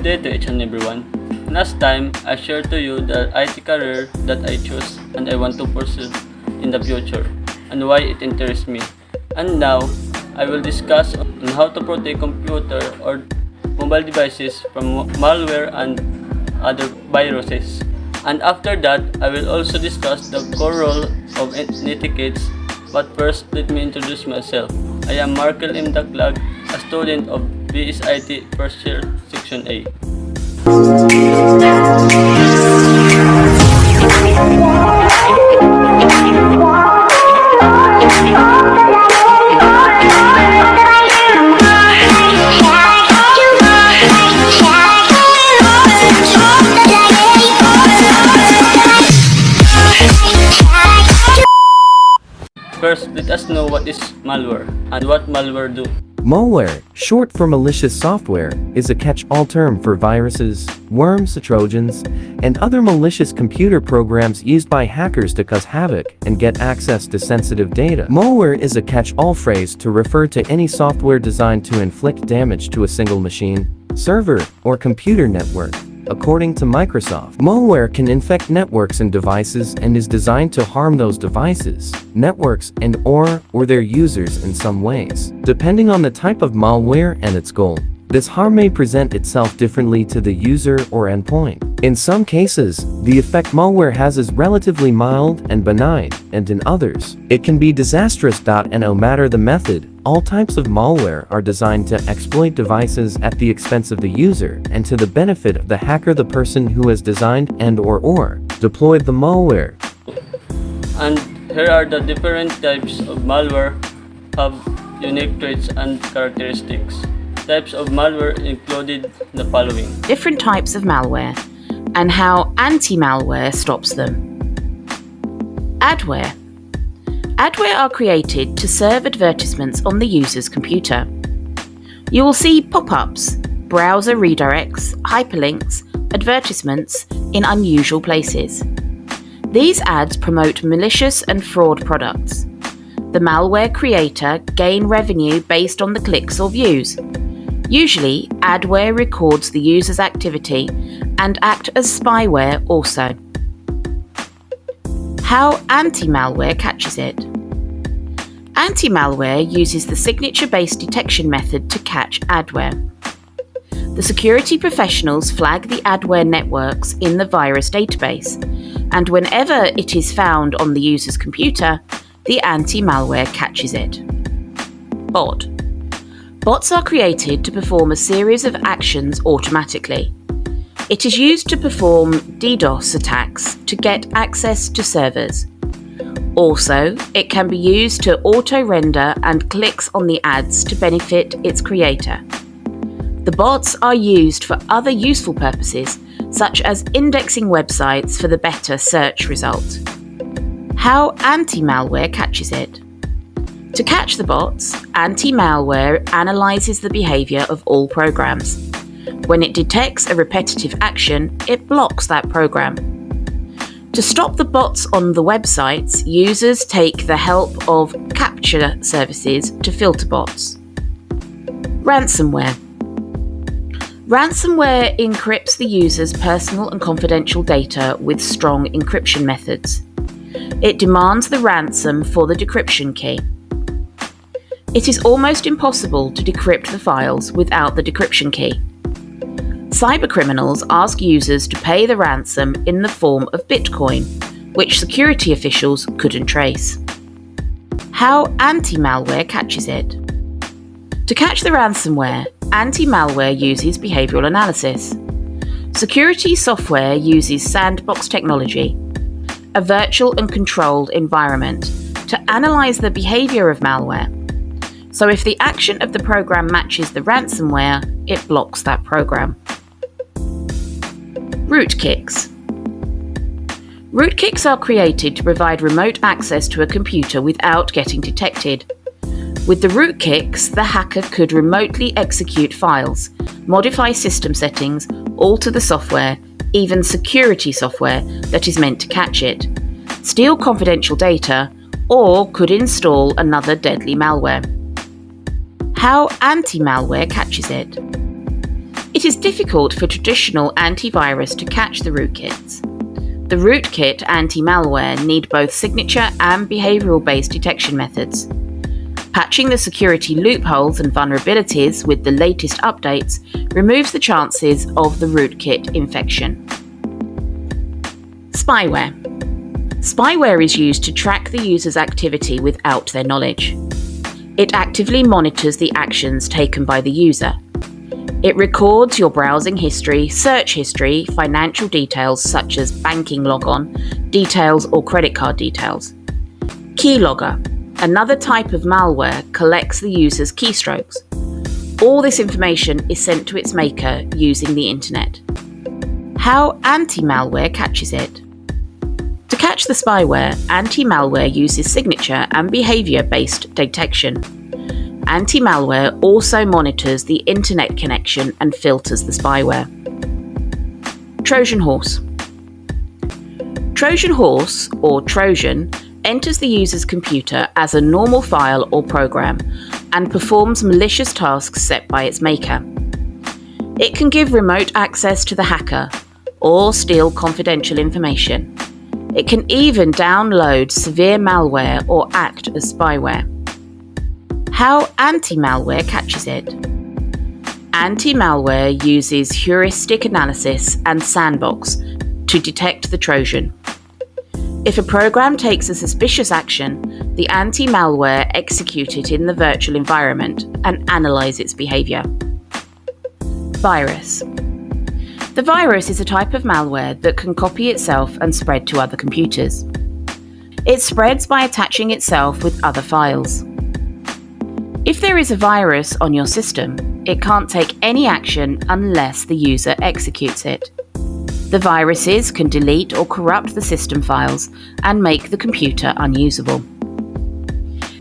day to each and everyone. Last time, I shared to you the IT career that I chose and I want to pursue in the future and why it interests me. And now, I will discuss on how to protect computer or mobile devices from malware and other viruses. And after that, I will also discuss the core role of etiquettes. But first, let me introduce myself. I am Markel M. Daglag, a student of BSIT First Year, Section A. First, let us know what is malware and what malware do. Malware, short for malicious software, is a catch-all term for viruses, worms, trojans, and other malicious computer programs used by hackers to cause havoc and get access to sensitive data. Malware is a catch-all phrase to refer to any software designed to inflict damage to a single machine, server, or computer network. According to Microsoft, malware can infect networks and devices and is designed to harm those devices, networks, and/or their users in some ways. Depending on the type of malware and its goal, this harm may present itself differently to the user or endpoint. In some cases, the effect malware has is relatively mild and benign, and in others, it can be disastrous. No matter the method, all types of malware are designed to exploit devices at the expense of the user and to the benefit of the hacker, the person who has designed and/or deployed the malware. And here are the different types of malware have unique traits and characteristics. Types of malware included the following. Different types of malware and how anti-malware stops them. Adware. Adware are created to serve advertisements on the user's computer. You will see pop-ups, browser redirects, hyperlinks, advertisements in unusual places. These ads promote malicious and fraud products. The malware creator gain revenue based on the clicks or views. Usually, adware records the user's activity and act as spyware also. How anti-malware catches it. Anti-malware uses the signature-based detection method to catch adware. The security professionals flag the adware networks in the virus database, and whenever it is found on the user's computer, the anti-malware catches it. Bot. Bots are created to perform a series of actions automatically. It is used to perform DDoS attacks to get access to servers. Also, it can be used to auto-render and clicks on the ads to benefit its creator. The bots are used for other useful purposes, such as indexing websites for the better search result. How anti-malware catches it. To catch the bots, anti-malware analyzes the behavior of all programs. When it detects a repetitive action, it blocks that program. To stop the bots on the websites, users take the help of capture services to filter bots. Ransomware. Ransomware encrypts the user's personal and confidential data with strong encryption methods. It demands the ransom for the decryption key. It is almost impossible to decrypt the files without the decryption key. Cybercriminals ask users to pay the ransom in the form of Bitcoin, which security officials couldn't trace. How anti-malware catches it. To catch the ransomware, anti-malware uses behavioral analysis. Security software uses sandbox technology, a virtual and controlled environment, to analyze the behavior of malware. So if the action of the program matches the ransomware, it blocks that program. Rootkits. Rootkits are created to provide remote access to a computer without getting detected. With the rootkits, the hacker could remotely execute files, modify system settings, alter the software, even security software that is meant to catch it, steal confidential data, or could install another deadly malware. How anti-malware catches it. It is difficult for traditional antivirus to catch the rootkits. The rootkit anti-malware need both signature and behavioral-based detection methods. Patching the security loopholes and vulnerabilities with the latest updates removes the chances of the rootkit infection. Spyware. Spyware is used to track the user's activity without their knowledge. It actively monitors the actions taken by the user. It records your browsing history, search history, financial details such as banking logon, details or credit card details. Keylogger. Another type of malware collects the user's keystrokes. All this information is sent to its maker using the internet. How anti-malware catches it. To catch the spyware, anti-malware uses signature and behavior-based detection. Anti-malware also monitors the internet connection and filters the spyware. Trojan horse. Trojan horse, or Trojan, enters the user's computer as a normal file or program and performs malicious tasks set by its maker. It can give remote access to the hacker or steal confidential information. It can even download severe malware or act as spyware. How anti-malware catches it. Anti-malware uses heuristic analysis and sandbox to detect the Trojan. If a program takes a suspicious action, the anti-malware executes it in the virtual environment and analyze its behavior. Virus. The virus is a type of malware that can copy itself and spread to other computers. It spreads by attaching itself with other files. If there is a virus on your system, it can't take any action unless the user executes it. The viruses can delete or corrupt the system files and make the computer unusable.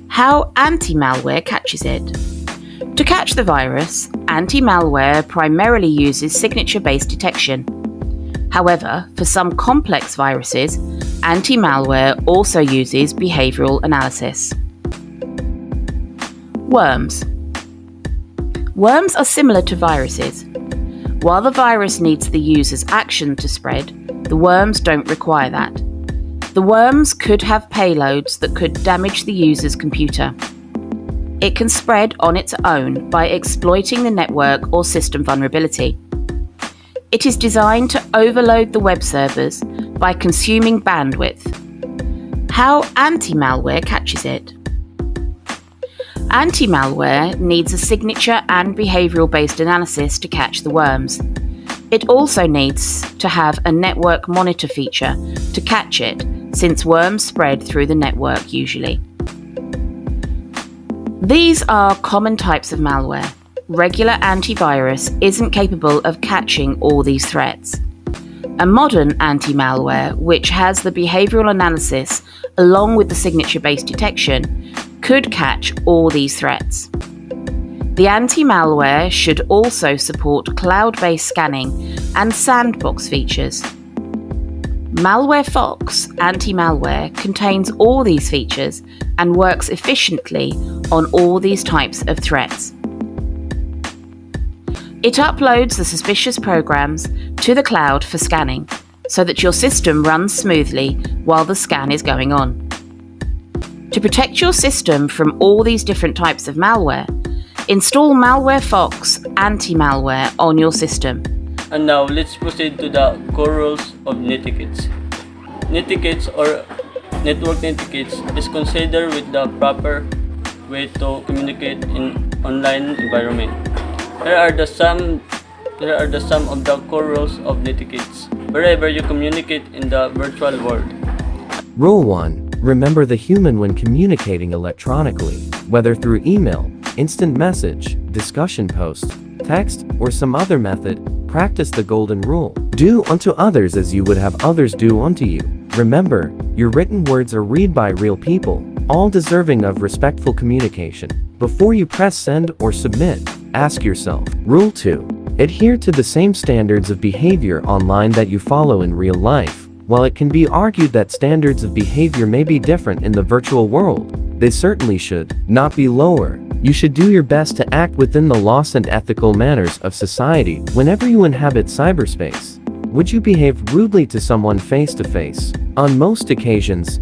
How anti-malware catches it. To catch the virus, anti-malware primarily uses signature-based detection. However, for some complex viruses, anti-malware also uses behavioral analysis. Worms. Worms are similar to viruses. While the virus needs the user's action to spread, the worms don't require that. The worms could have payloads that could damage the user's computer. It can spread on its own by exploiting the network or system vulnerability. It is designed to overload the web servers by consuming bandwidth. How anti-malware catches it. Anti-malware needs a signature and behavioral-based analysis to catch the worms. It also needs to have a network monitor feature to catch it, since worms spread through the network usually. These are common types of malware. Regular antivirus isn't capable of catching all these threats. A modern anti-malware, which has the behavioral analysis along with the signature-based detection, could catch all these threats. The anti-malware should also support cloud-based scanning and sandbox features. MalwareFox anti-malware contains all these features and works efficiently on all these types of threats. It uploads the suspicious programs to the cloud for scanning so that your system runs smoothly while the scan is going on. To protect your system from all these different types of malware, install MalwareFox anti-malware on your system. And now let's proceed to the core rules of netikets. Netikets or network netikets is considered with the proper way to communicate in online environment. Here are the sum of the core rules of netikets wherever you communicate in the virtual world. Rule 1. Remember the human when communicating electronically, whether through email, instant message, discussion post, text, or some other method. Practice the golden rule. Do unto others as you would have others do unto you. Remember, your written words are read by real people, all deserving of respectful communication. Before you press send or submit, ask yourself. Rule 2. Adhere to the same standards of behavior online that you follow in real life. While it can be argued that standards of behavior may be different in the virtual world, they certainly should not be lower. You should do your best to act within the laws and ethical manners of society whenever you inhabit cyberspace. Would you behave rudely to someone face to face? On most occasions,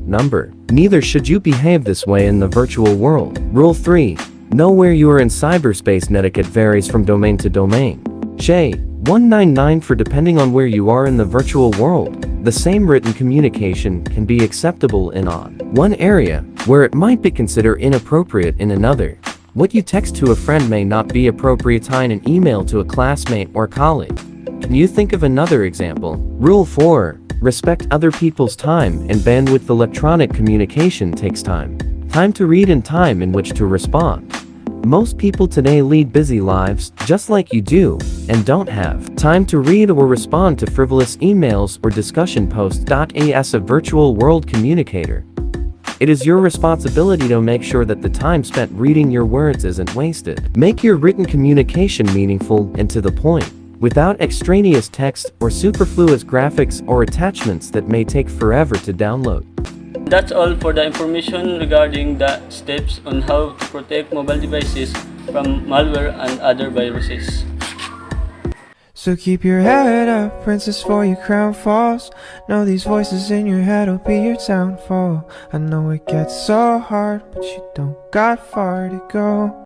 neither should you behave this way in the virtual world. Rule 3. Know where you are in cyberspace. Netiquette varies from domain to domain. SHE 199 for depending on where you are in the virtual world. The same written communication can be acceptable in one area, where it might be considered inappropriate in another. What you text to a friend may not be appropriate in an email to a classmate or colleague. Can you think of another example? Rule 4. Respect other people's time and bandwidth. Electronic communication takes time to read and time in which to respond. Most people today lead busy lives, just like you do, and don't have time to read or respond to frivolous emails or discussion posts. As a virtual world communicator, it is your responsibility to make sure that the time spent reading your words isn't wasted. Make your written communication meaningful and to the point, without extraneous text or superfluous graphics or attachments that may take forever to download. That's all for the information regarding the steps on how to protect mobile devices from malware and other viruses. So keep your head up, princess, for your crown falls. Know these voices in your head will be your downfall. I know it gets so hard, but you don't got far to go.